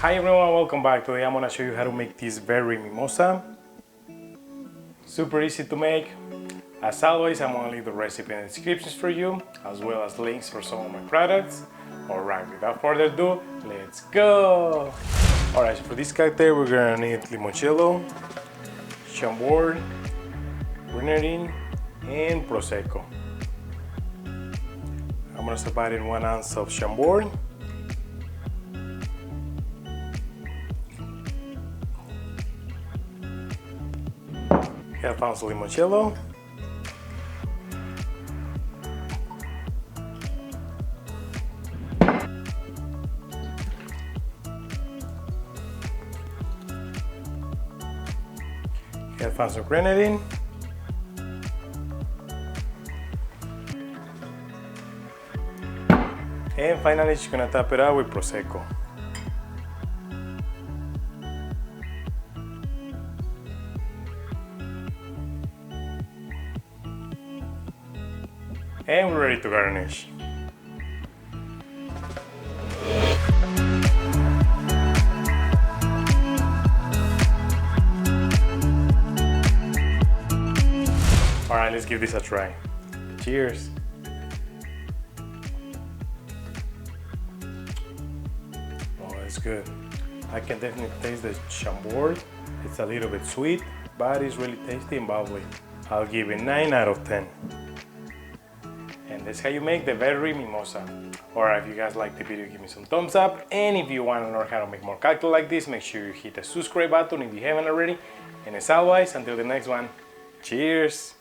Hi everyone, welcome back. Today I'm gonna show you how to make this berry mimosa. Super easy to make. As always, I'm gonna leave the recipe in the descriptions for you, as well as links for some of my products. Alright, without further ado, let's go! Alright, so for this cocktail we're gonna need limoncello, Chambord, grenadine, and Prosecco. I'm gonna start adding 1 ounce of Chambord. Half ounce of limoncello. Half ounce of grenadine. And finally, just gonna top it out with Prosecco. And we're ready to garnish. Alright, let's give this a try. Cheers! Oh, it's good. I can definitely taste the Chambord. It's a little bit sweet, but it's really tasty and bubbly. I'll give it 9 out of 10. And that's how you make the berry mimosa. Alright, if you guys like the video, give me some thumbs up. And if you want to learn how to make more cocktails like this, make sure you hit the subscribe button if you haven't already. And as always, until the next one, cheers!